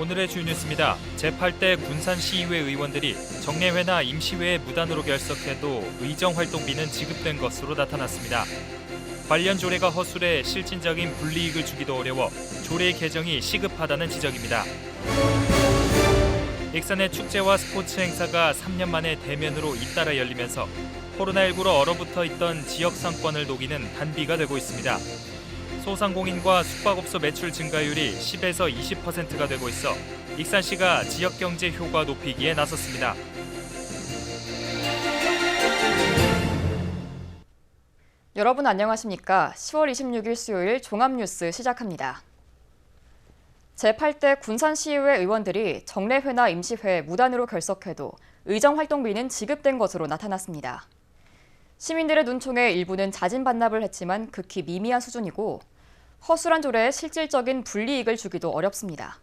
오늘의 주요 뉴스입니다. 제8대 군산시의회 의원들이 정례회나 임시회에 무단으로 결석해도 의정활동비는 지급된 것으로 나타났습니다. 관련 조례가 허술해 실질적인 불이익을 주기도 어려워 조례 개정이 시급하다는 지적입니다. 익산의 축제와 스포츠 행사가 3년 만에 대면으로 잇따라 열리면서 코로나19로 얼어붙어 있던 지역 상권을 녹이는 단비가 되고 있습니다. 소상공인과 숙박업소 매출 증가율이 10에서 20%가 되고 있어 익산시가 지역경제 효과 높이기에 나섰습니다. 여러분 안녕하십니까? 10월 26일 수요일 종합뉴스 시작합니다. 제8대 군산시의회 의원들이 정례회나 임시회에 무단으로 결석해도 의정활동비는 지급된 것으로 나타났습니다. 시민들의 눈총에 일부는 자진 반납을 했지만 극히 미미한 수준이고 허술한 조례에 실질적인 불이익을 주기도 어렵습니다.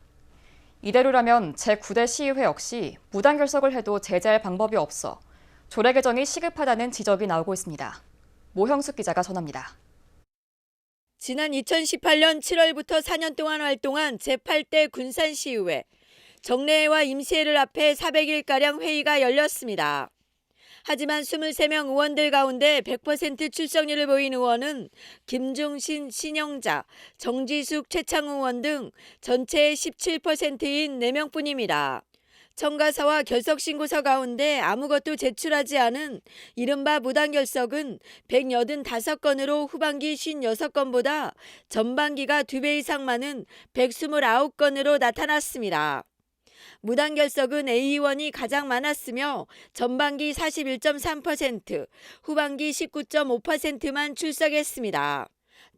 이대로라면 제9대 시의회 역시 무단 결석을 해도 제재할 방법이 없어 조례 개정이 시급하다는 지적이 나오고 있습니다. 모형숙 기자가 전합니다. 지난 2018년 7월부터 4년 동안 활동한 제8대 군산시의회. 정례회와 임시회를 앞에 400일가량 회의가 열렸습니다. 하지만 23명 의원들 가운데 100% 출석률을 보인 의원은 김종신, 신영자, 정지숙, 최창우 의원 등 전체의 17%인 4명뿐입니다. 청가서와 결석신고서 가운데 아무것도 제출하지 않은 이른바 무단결석은 185건으로 후반기 56건보다 전반기가 2배 이상 많은 129건으로 나타났습니다. 무단결석은 A 의원이 가장 많았으며 전반기 41.3%, 후반기 19.5%만 출석했습니다.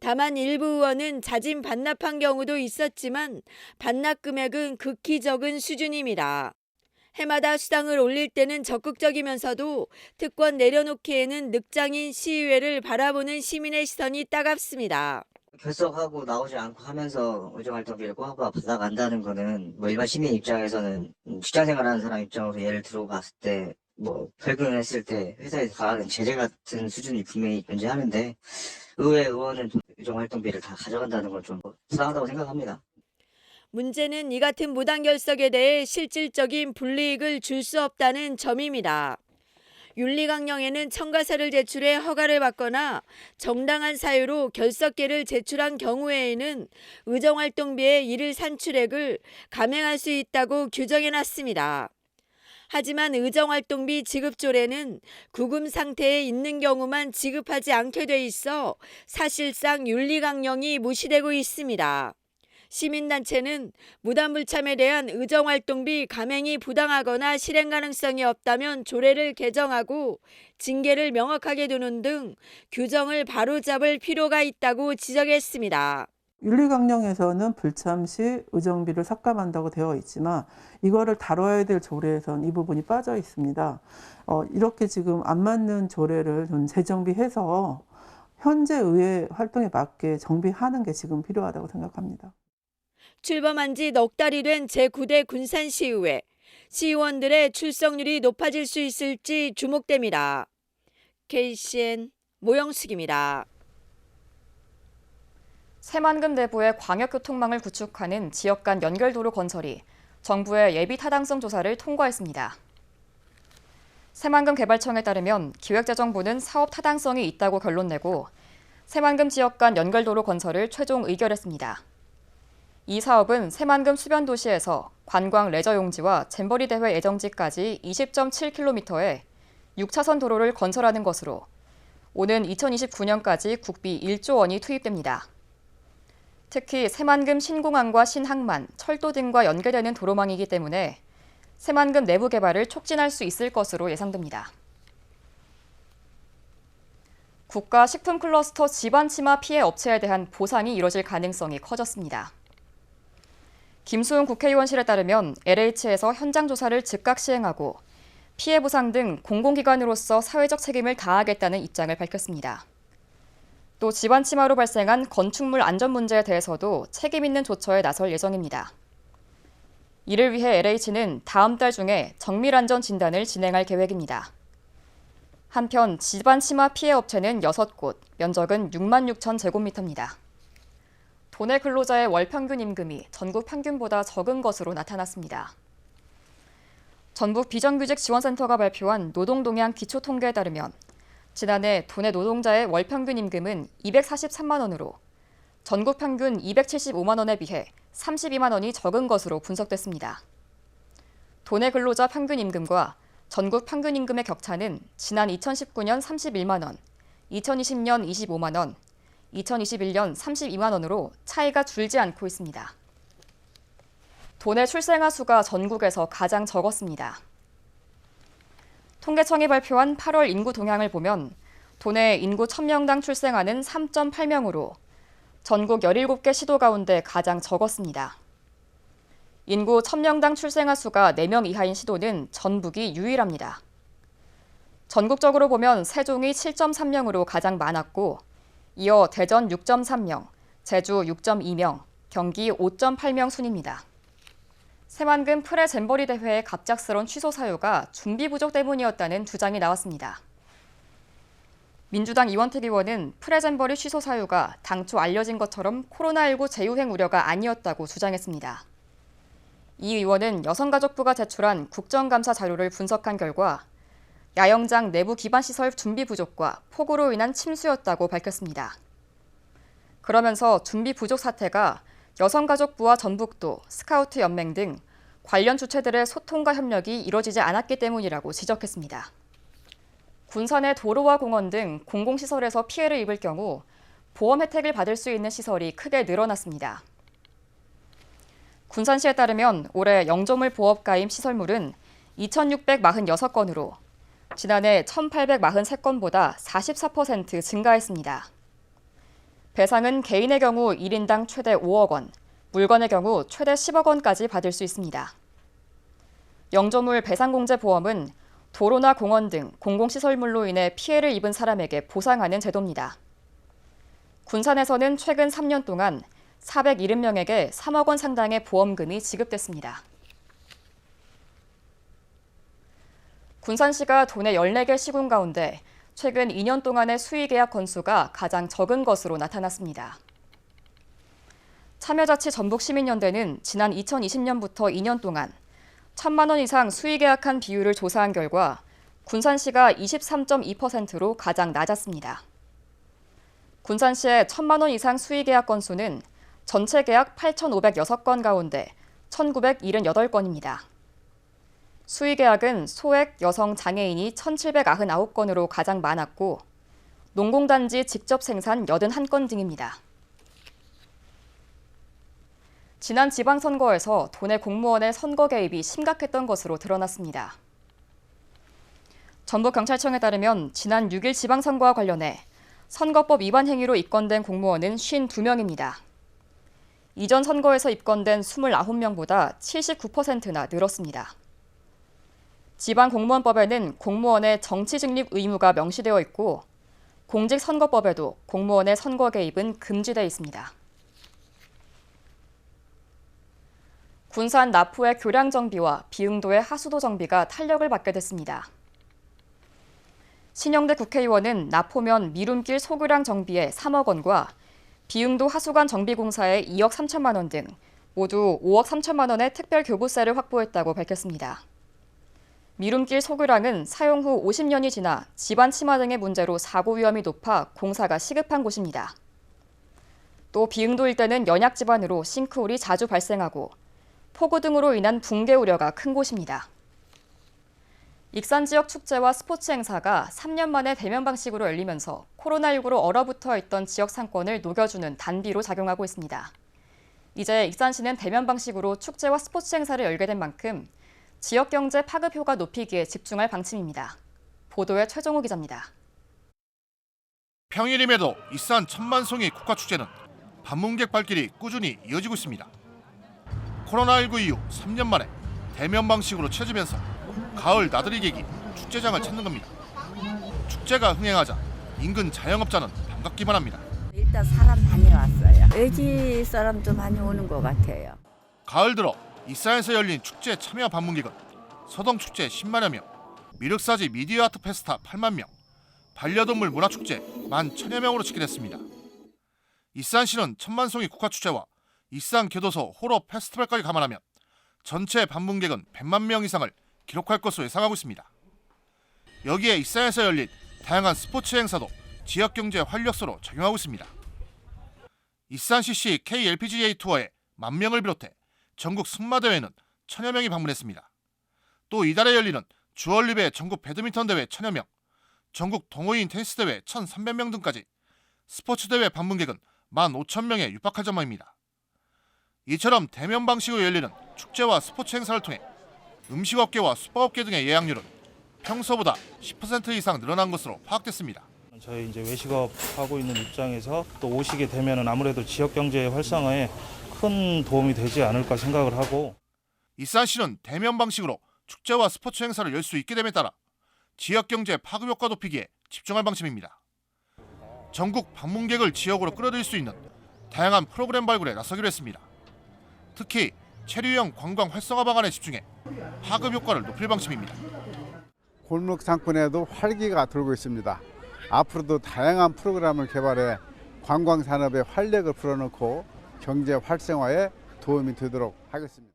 다만 일부 의원은 자진 반납한 경우도 있었지만 반납 금액은 극히 적은 수준입니다. 해마다 수당을 올릴 때는 적극적이면서도 특권 내려놓기에는 늑장인 시의회를 바라보는 시민의 시선이 따갑습니다. 결석하고 나오지 않고 하면서 의정활동비를 꼬박꼬박 받아간다는 거는 일반 시민 입장에서는 직장생활하는 사람 입장으로 예를 들어 봤을 때 퇴근했을 때 회사에서 가하는 제재 같은 수준이 분명히 존재하는데 의회 의원은 의정활동비를 다 가져간다는 건 좀 불쌍하다고 생각합니다. 문제는 이 같은 무단결석에 대해 실질적인 불이익을 줄 수 없다는 점입니다. 윤리강령에는 청가서를 제출해 허가를 받거나 정당한 사유로 결석계를 제출한 경우에는 의정활동비의 일일 산출액을 감행할 수 있다고 규정해놨습니다. 하지만 의정활동비 지급조례는 구금 상태에 있는 경우만 지급하지 않게 돼 있어 사실상 윤리강령이 무시되고 있습니다. 시민단체는 무단불참에 대한 의정활동비 감행이 부당하거나 실행 가능성이 없다면 조례를 개정하고 징계를 명확하게 두는 등 규정을 바로잡을 필요가 있다고 지적했습니다. 윤리강령에서는 불참 시 의정비를 삭감한다고 되어 있지만 이거를 다뤄야 될 조례에선 이 부분이 빠져 있습니다. 이렇게 지금 안 맞는 조례를 좀 재정비해서 현재 의회 활동에 맞게 정비하는 게 지금 필요하다고 생각합니다. 출범한 지 넉 달이 된 제9대 군산시의회. 시의원들의 출석률이 높아질 수 있을지 주목됩니다. KCN 모영숙입니다. 새만금 내부의 광역교통망을 구축하는 지역 간 연결도로 건설이 정부의 예비 타당성 조사를 통과했습니다. 새만금 개발청에 따르면 기획재정부는 사업 타당성이 있다고 결론 내고 새만금 지역 간 연결도로 건설을 최종 의결했습니다. 이 사업은 새만금 수변도시에서 관광 레저 용지와 잼버리 대회 예정지까지 20.7km의 6차선 도로를 건설하는 것으로 오는 2029년까지 국비 1조 원이 투입됩니다. 특히 새만금 신공항과 신항만, 철도 등과 연계되는 도로망이기 때문에 새만금 내부 개발을 촉진할 수 있을 것으로 예상됩니다. 국가 식품 클러스터 집안 치마 피해 업체에 대한 보상이 이뤄질 가능성이 커졌습니다. 김수훈 국회의원실에 따르면 LH에서 현장 조사를 즉각 시행하고 피해 보상 등 공공기관으로서 사회적 책임을 다하겠다는 입장을 밝혔습니다. 또 집안 치마로 발생한 건축물 안전 문제에 대해서도 책임 있는 조처에 나설 예정입니다. 이를 위해 LH는 다음 달 중에 정밀 안전 진단을 진행할 계획입니다. 한편 집안 치마 피해 업체는 6곳, 면적은 6만 6천 제곱미터입니다. 도내 근로자의 월 평균 임금이 전국 평균보다 적은 것으로 나타났습니다. 전북 비정규직 지원센터가 발표한 노동동향 기초통계에 따르면 지난해 도내 노동자의 월 평균 임금은 243만 원으로 전국 평균 275만 원에 비해 32만 원이 적은 것으로 분석됐습니다. 도내 근로자 평균 임금과 전국 평균 임금의 격차는 지난 2019년 31만 원, 2020년 25만 원, 2021년 32만 원으로 차이가 줄지 않고 있습니다. 도내 출생아 수가 전국에서 가장 적었습니다. 통계청이 발표한 8월 인구 동향을 보면 도내 인구 1000명당 출생아는 3.8명으로 전국 17개 시도 가운데 가장 적었습니다. 인구 1000명당 출생아 수가 4명 이하인 시도는 전북이 유일합니다. 전국적으로 보면 세종이 7.3명으로 가장 많았고 이어 대전 6.3명, 제주 6.2명, 경기 5.8명 순입니다. 새만금 프레 잼버리 대회의 갑작스런 취소 사유가 준비 부족 때문이었다는 주장이 나왔습니다. 민주당 이원택 의원은 프레 잼버리 취소 사유가 당초 알려진 것처럼 코로나19 재유행 우려가 아니었다고 주장했습니다. 이 의원은 여성가족부가 제출한 국정감사 자료를 분석한 결과 야영장 내부 기반 시설 준비 부족과 폭우로 인한 침수였다고 밝혔습니다. 그러면서 준비 부족 사태가 여성가족부와 전북도, 스카우트 연맹 등 관련 주체들의 소통과 협력이 이뤄지지 않았기 때문이라고 지적했습니다. 군산의 도로와 공원 등 공공시설에서 피해를 입을 경우 보험 혜택을 받을 수 있는 시설이 크게 늘어났습니다. 군산시에 따르면 올해 영조물 보험 가입 시설물은 2,646건으로 지난해 1,843건보다 44% 증가했습니다. 배상은 개인의 경우 1인당 최대 5억 원, 물건의 경우 최대 10억 원까지 받을 수 있습니다. 영조물 배상공제 보험은 도로나 공원 등 공공시설물로 인해 피해를 입은 사람에게 보상하는 제도입니다. 군산에서는 최근 3년 동안 470명에게 3억 원 상당의 보험금이 지급됐습니다. 군산시가 도내 14개 시군 가운데 최근 2년 동안의 수의계약 건수가 가장 적은 것으로 나타났습니다. 참여자치 전북시민연대는 지난 2020년부터 2년 동안 1,000만 원 이상 수의계약한 비율을 조사한 결과 군산시가 23.2%로 가장 낮았습니다. 군산시의 1,000만 원 이상 수의계약 건수는 전체 계약 8,506건 가운데 1,978건입니다. 수의계약은 소액 여성 장애인이 1,799건으로 가장 많았고 농공단지 직접 생산 81건 등입니다. 지난 지방선거에서 도내 공무원의 선거 개입이 심각했던 것으로 드러났습니다. 전북경찰청에 따르면 지난 6일 지방선거와 관련해 선거법 위반 행위로 입건된 공무원은 52명입니다. 이전 선거에서 입건된 29명보다 79%나 늘었습니다. 지방공무원법에는 공무원의 정치직립 의무가 명시되어 있고 공직선거법에도 공무원의 선거 개입은 금지되어 있습니다. 군산 나포의 교량 정비와 비응도의 하수도 정비가 탄력을 받게 됐습니다. 신영대 국회의원은 나포면 미룸길 소교량 정비에 3억 원과 비응도 하수관 정비공사에 2억 3천만 원 등 모두 5억 3천만 원의 특별 교부세를 확보했다고 밝혔습니다. 미룸길 소교량은 사용 후 50년이 지나 집안 침하 등의 문제로 사고 위험이 높아 공사가 시급한 곳입니다. 또 비응도 일대는 연약 지반으로 싱크홀이 자주 발생하고 폭우 등으로 인한 붕괴 우려가 큰 곳입니다. 익산 지역 축제와 스포츠 행사가 3년 만에 대면 방식으로 열리면서 코로나19로 얼어붙어 있던 지역 상권을 녹여주는 단비로 작용하고 있습니다. 이제 익산시는 대면 방식으로 축제와 스포츠 행사를 열게 된 만큼 지역 경제 파급 효과 높이기에 집중할 방침입니다. 보도에 최종우 기자입니다. 평일임에도 익산 천만송이 국화축제는 방문객 발길이 꾸준히 이어지고 있습니다. 코로나19 이후 3년 만에 대면 방식으로 치러지면서 가을 나들이 객이 축제장을 찾는 겁니다. 축제가 흥행하자 인근 자영업자는 반갑기만 합니다. 일단 사람 많이 왔어요. 외지 사람도 많이 오는 것 같아요. 가을 들어 익산에서 열린 축제 참여 방문객은 서동축제 10만여 명, 미륵사지 미디어 아트 페스타 8만 명, 반려동물 문화축제 11,000여 명으로 집계됐습니다. 익산시는 천만송이 국화축제와 익산교도소 호러 페스티벌까지 감안하면 전체 방문객은 100만 명 이상을 기록할 것으로 예상하고 있습니다. 여기에 익산에서 열린 다양한 스포츠 행사도 지역경제 활력소로 작용하고 있습니다. 익산 CC KLPGA 투어에 10,000명을 비롯해 전국 승마대회는 1,000여 명이 방문했습니다. 또 이달에 열리는 주얼리베 전국 배드민턴 대회 1,000여 명, 전국 동호인 테니스 대회 1,300명 등까지 스포츠 대회 방문객은 15,000명에 육박할 전망입니다. 이처럼 대면 방식으로 열리는 축제와 스포츠 행사를 통해 음식업계와 숙박업계 등의 예약률은 평소보다 10% 이상 늘어난 것으로 파악됐습니다. 저희 이제 외식업 하고 있는 입장에서 또 오시게 되면은 아무래도 지역 경제 활성화에 큰 도움이 되지 않을까 생각을 하고, 익산시는 대면 방식으로 축제와 스포츠 행사를 열 수 있게 됨에 따라 지역 경제 파급 효과 높이기에 집중할 방침입니다. 전국 방문객을 지역으로 끌어들일 수 있는 다양한 프로그램 발굴에 나서기로 했습니다. 특히 체류형 관광 활성화 방안에 집중해 파급 효과를 높일 방침입니다. 골목 상권에도 활기가 돌고 있습니다. 앞으로도 다양한 프로그램을 개발해 관광 산업에 활력을 불어넣고 경제 활성화에 도움이 되도록 하겠습니다.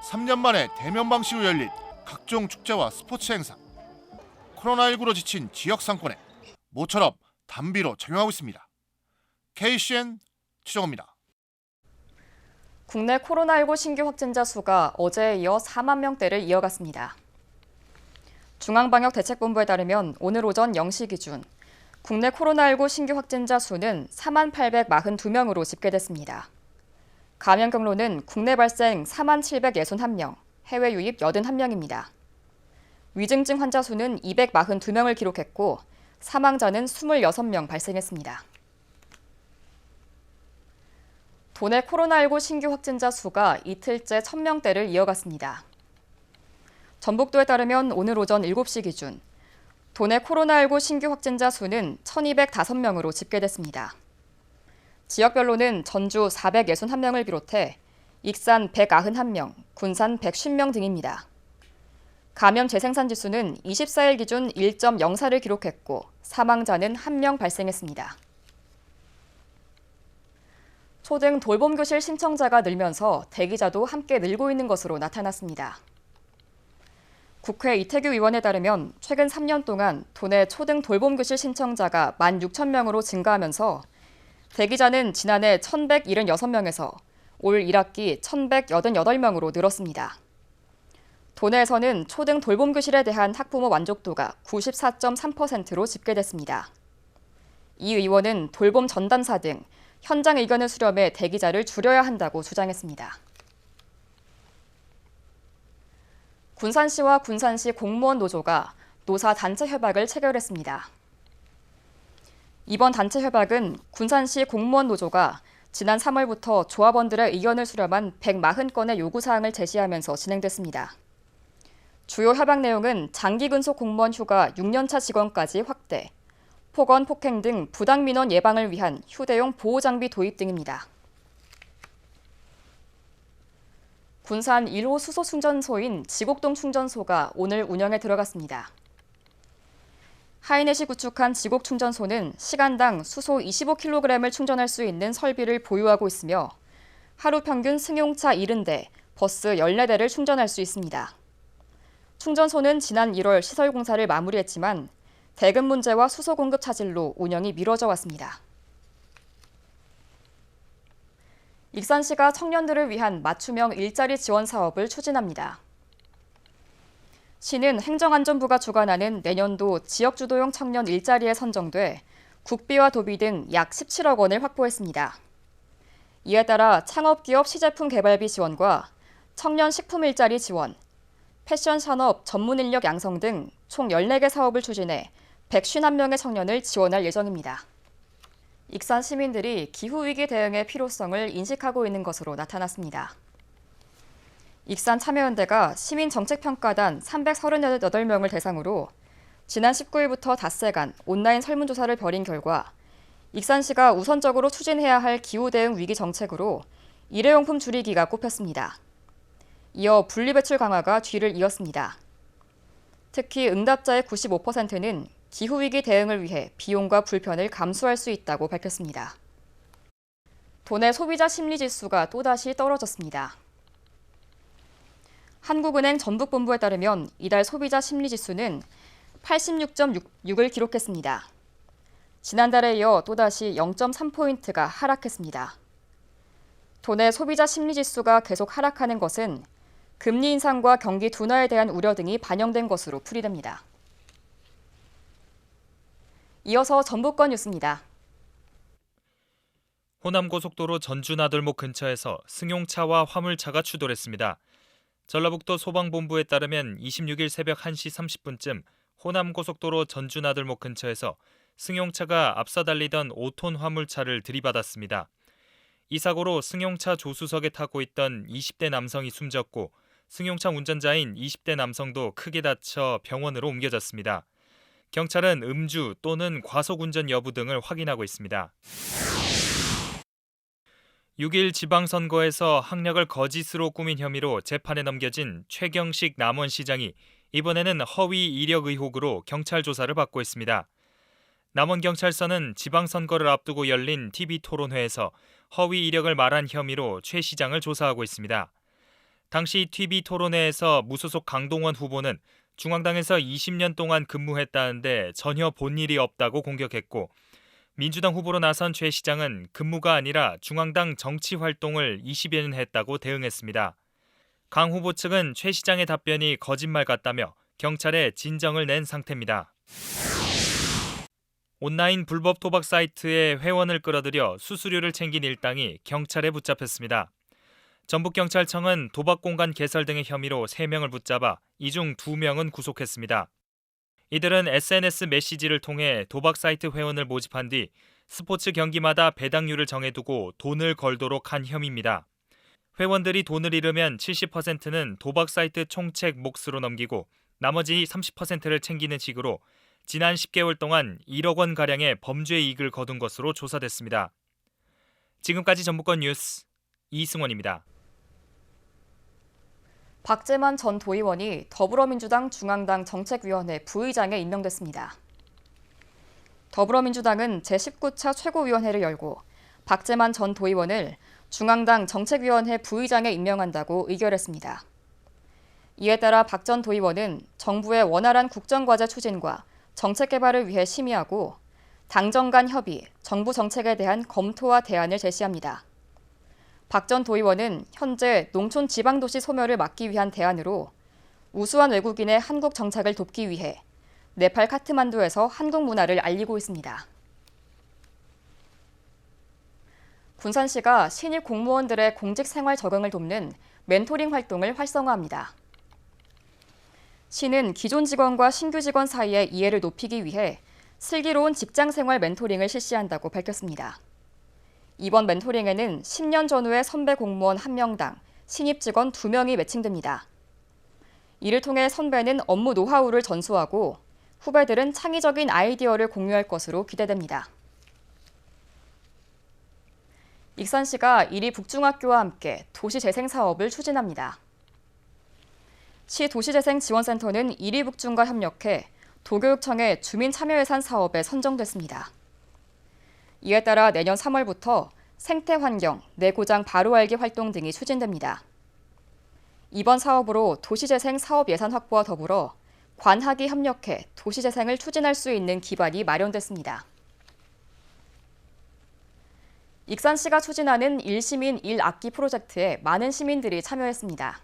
3년 만에 대면 방식으로 열린 각종 축제와 스포츠 행사. 코로나19로 지친 지역 상권에 모처럼 단비로 작용하고 있습니다. KCN 최정호입니다. 국내 코로나19 신규 확진자 수가 어제에 이어 4만 명대를 이어갔습니다. 중앙방역대책본부에 따르면 오늘 오전 0시 기준 국내 코로나19 신규 확진자 수는 4만 842명으로 집계됐습니다. 감염 경로는 국내 발생 4만 761명, 해외 유입 81명입니다. 위중증 환자 수는 242명을 기록했고 사망자는 26명 발생했습니다. 도내 코로나19 신규 확진자 수가 이틀째 1,000명대를 이어갔습니다. 전북도에 따르면 오늘 오전 7시 기준 도내 코로나19 신규 확진자 수는 1,205명으로 집계됐습니다. 지역별로는 전주 461명을 비롯해 익산 191명, 군산 150명 등입니다. 감염 재생산 지수는 24일 기준 1.04를 기록했고 사망자는 1명 발생했습니다. 초등 돌봄교실 신청자가 늘면서 대기자도 함께 늘고 있는 것으로 나타났습니다. 국회 이태규 의원에 따르면 최근 3년 동안 도내 초등 돌봄교실 신청자가 16,000명으로 증가하면서 대기자는 지난해 1,176명에서 올 1학기 1,188명으로 늘었습니다. 도내에서는 초등 돌봄교실에 대한 학부모 만족도가 94.3%로 집계됐습니다. 이 의원은 돌봄 전담사 등 현장 의견을 수렴해 대기자를 줄여야 한다고 주장했습니다. 군산시와 군산시 공무원 노조가 노사 단체 협약을 체결했습니다. 이번 단체 협약은 군산시 공무원 노조가 지난 3월부터 조합원들의 의견을 수렴한 140건의 요구사항을 제시하면서 진행됐습니다. 주요 협약 내용은 장기 근속 공무원 휴가 6년차 직원까지 확대, 폭언, 폭행 등 부당민원 예방을 위한 휴대용 보호장비 도입 등입니다. 군산 1호 수소 충전소인 지곡동 충전소가 오늘 운영에 들어갔습니다. 하이넷이 구축한 지곡 충전소는 시간당 수소 25kg을 충전할 수 있는 설비를 보유하고 있으며 하루 평균 승용차 70대, 버스 14대를 충전할 수 있습니다. 충전소는 지난 1월 시설 공사를 마무리했지만 대금 문제와 수소 공급 차질로 운영이 미뤄져 왔습니다. 익산시가 청년들을 위한 맞춤형 일자리 지원 사업을 추진합니다. 시는 행정안전부가 주관하는 내년도 지역주도형 청년 일자리에 선정돼 국비와 도비 등 약 17억 원을 확보했습니다. 이에 따라 창업기업 시제품 개발비 지원과 청년 식품 일자리 지원, 패션 산업 전문 인력 양성 등 총 14개 사업을 추진해 151명의 청년을 지원할 예정입니다. 익산 시민들이 기후위기 대응의 필요성을 인식하고 있는 것으로 나타났습니다. 익산 참여연대가 시민정책평가단 338명을 대상으로 지난 19일부터 닷새간 온라인 설문조사를 벌인 결과 익산시가 우선적으로 추진해야 할 기후대응 위기 정책으로 일회용품 줄이기가 꼽혔습니다. 이어 분리배출 강화가 뒤를 이었습니다. 특히 응답자의 95%는 기후위기 대응을 위해 비용과 불편을 감수할 수 있다고 밝혔습니다. 도내 소비자 심리지수가 또다시 떨어졌습니다. 한국은행 전북본부에 따르면 이달 소비자 심리지수는 86.6을 기록했습니다. 지난달에 이어 또다시 0.3포인트가 하락했습니다. 도내 소비자 심리지수가 계속 하락하는 것은 금리 인상과 경기 둔화에 대한 우려 등이 반영된 것으로 풀이됩니다. 이어서 전북권 뉴스입니다. 호남고속도로 전주나들목 근처에서 승용차와 화물차가 추돌했습니다. 전라북도 소방본부에 따르면 26일 새벽 1시 30분쯤 호남고속도로 전주나들목 근처에서 승용차가 앞서 달리던 5톤 화물차를 들이받았습니다. 이 사고로 승용차 조수석에 타고 있던 20대 남성이 숨졌고 승용차 운전자인 20대 남성도 크게 다쳐 병원으로 옮겨졌습니다. 경찰은 음주 또는 과속운전 여부 등을 확인하고 있습니다. 6일 지방선거에서 학력을 거짓으로 꾸민 혐의로 재판에 넘겨진 최경식 남원시장이 이번에는 허위 이력 의혹으로 경찰 조사를 받고 있습니다. 남원경찰서는 지방선거를 앞두고 열린 TV토론회에서 허위 이력을 말한 혐의로 최 시장을 조사하고 있습니다. 당시 TV토론회에서 무소속 강동원 후보는 중앙당에서 20년 동안 근무했다는데 전혀 본 일이 없다고 공격했고 민주당 후보로 나선 최 시장은 근무가 아니라 중앙당 정치 활동을 20여 년 했다고 대응했습니다. 강 후보 측은 최 시장의 답변이 거짓말 같다며 경찰에 진정을 낸 상태입니다. 온라인 불법 도박 사이트에 회원을 끌어들여 수수료를 챙긴 일당이 경찰에 붙잡혔습니다. 전북경찰청은 도박공간 개설 등의 혐의로 3명을 붙잡아 이 중 2명은 구속했습니다. 이들은 SNS 메시지를 통해 도박 사이트 회원을 모집한 뒤 스포츠 경기마다 배당률을 정해두고 돈을 걸도록 한 혐의입니다. 회원들이 돈을 잃으면 70%는 도박 사이트 총책 몫으로 넘기고 나머지 30%를 챙기는 식으로 지난 10개월 동안 1억 원가량의 범죄 이익을 거둔 것으로 조사됐습니다. 지금까지 전북권 뉴스 이승원입니다. 박재만 전 도의원이 더불어민주당 중앙당 정책위원회 부의장에 임명됐습니다. 더불어민주당은 제19차 최고위원회를 열고 박재만 전 도의원을 중앙당 정책위원회 부의장에 임명한다고 의결했습니다. 이에 따라 박 전 도의원은 정부의 원활한 국정과제 추진과 정책 개발을 위해 심의하고 당정 간 협의, 정부 정책에 대한 검토와 대안을 제시합니다. 박 전 도의원은 현재 농촌 지방도시 소멸을 막기 위한 대안으로 우수한 외국인의 한국 정착을 돕기 위해 네팔 카트만두에서 한국 문화를 알리고 있습니다. 군산시가 신입 공무원들의 공직 생활 적응을 돕는 멘토링 활동을 활성화합니다. 시는 기존 직원과 신규 직원 사이의 이해를 높이기 위해 슬기로운 직장 생활 멘토링을 실시한다고 밝혔습니다. 이번 멘토링에는 10년 전후의 선배 공무원 1명당 신입 직원 2명이 매칭됩니다. 이를 통해 선배는 업무 노하우를 전수하고 후배들은 창의적인 아이디어를 공유할 것으로 기대됩니다. 익산시가 이리 북중학교와 함께 도시재생 사업을 추진합니다. 시 도시재생지원센터는 이리 북중과 협력해 도교육청의 주민참여예산 사업에 선정됐습니다. 이에 따라 내년 3월부터 생태환경, 내고장 바로 알기 활동 등이 추진됩니다. 이번 사업으로 도시재생 사업 예산 확보와 더불어 관학이 협력해 도시재생을 추진할 수 있는 기반이 마련됐습니다. 익산시가 추진하는 1시민 1악기 프로젝트에 많은 시민들이 참여했습니다.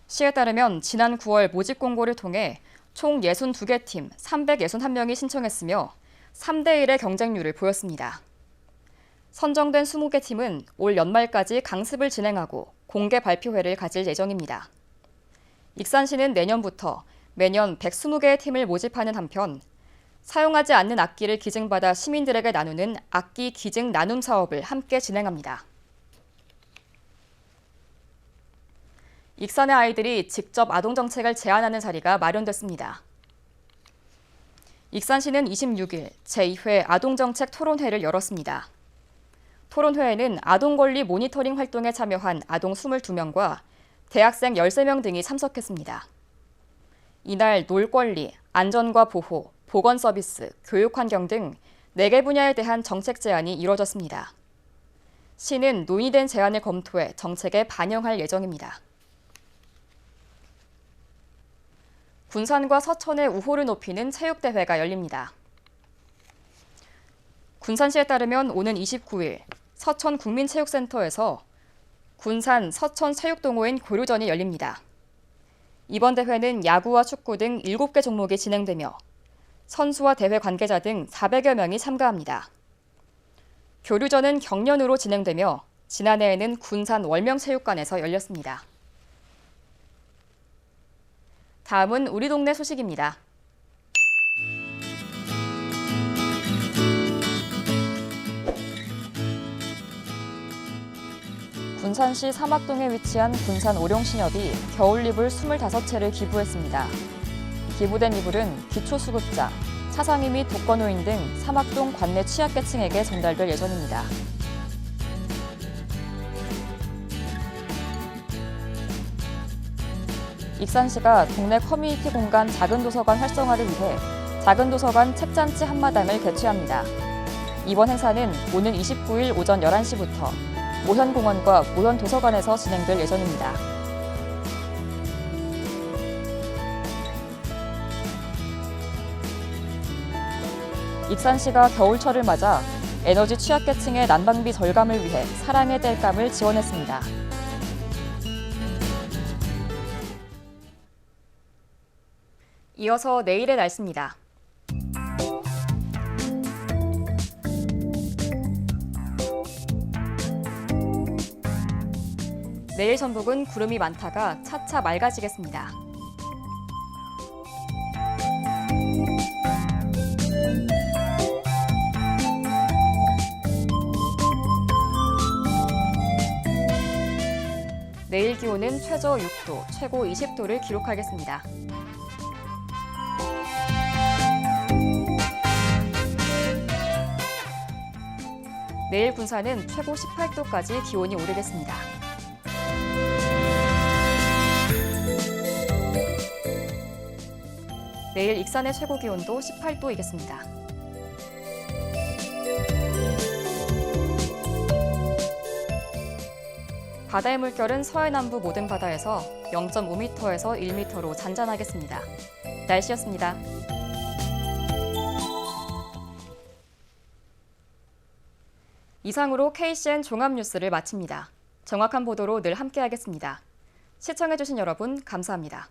시에 따르면 지난 9월 모집 공고를 통해 총 62개 팀 361명이 신청했으며 3대1의 경쟁률을 보였습니다. 선정된 20개 팀은 올 연말까지 강습을 진행하고 공개 발표회를 가질 예정입니다. 익산시는 내년부터 매년 120개의 팀을 모집하는 한편 사용하지 않는 악기를 기증받아 시민들에게 나누는 악기 기증 나눔 사업을 함께 진행합니다. 익산의 아이들이 직접 아동정책을 제안하는 자리가 마련됐습니다. 익산시는 26일 제2회 아동정책 토론회를 열었습니다. 토론회에는 아동권리 모니터링 활동에 참여한 아동 22명과 대학생 13명 등이 참석했습니다. 이날 놀권리, 안전과 보호, 보건서비스, 교육환경 등 4개 분야에 대한 정책 제안이 이뤄졌습니다. 시는 논의된 제안을 검토해 정책에 반영할 예정입니다. 군산과 서천의 우호를 높이는 체육대회가 열립니다. 군산시에 따르면 오는 29일 서천 국민체육센터에서 군산 서천 체육동호인 교류전이 열립니다. 이번 대회는 야구와 축구 등 7개 종목이 진행되며 선수와 대회 관계자 등 400여 명이 참가합니다. 교류전은 경년으로 진행되며 지난해에는 군산 월명체육관에서 열렸습니다. 다음은 우리 동네 소식입니다. 군산시 사막동에 위치한 군산 오룡신협이 겨울이불 25채를 기부했습니다. 기부된 이불은 기초수급자, 차상위 및 독거노인 등 사막동 관내 취약계층에게 전달될 예정입니다. 익산시가 동네 커뮤니티 공간 작은 도서관 활성화를 위해 작은 도서관 책잔치 한마당을 개최합니다. 이번 행사는 오는 29일 오전 11시부터 모현공원과 모현도서관에서 진행될 예정입니다. 익산시가 겨울철을 맞아 에너지 취약계층의 난방비 절감을 위해 사랑의 땔감을 지원했습니다. 이어서 내일의 날씨입니다. 내일 전북은 구름이 많다가 차차 맑아지겠습니다. 내일 기온은 최저 6도, 최고 20도를 기록하겠습니다. 내일 군산은 최고 18도까지 기온이 오르겠습니다. 내일 익산의 최고 기온도 18도이겠습니다. 바다의 물결은 서해 남부 모든 바다에서 0.5m에서 1m로 잔잔하겠습니다. 날씨였습니다. 이상으로 KCN 종합뉴스를 마칩니다. 정확한 보도로 늘 함께하겠습니다. 시청해주신 여러분 감사합니다.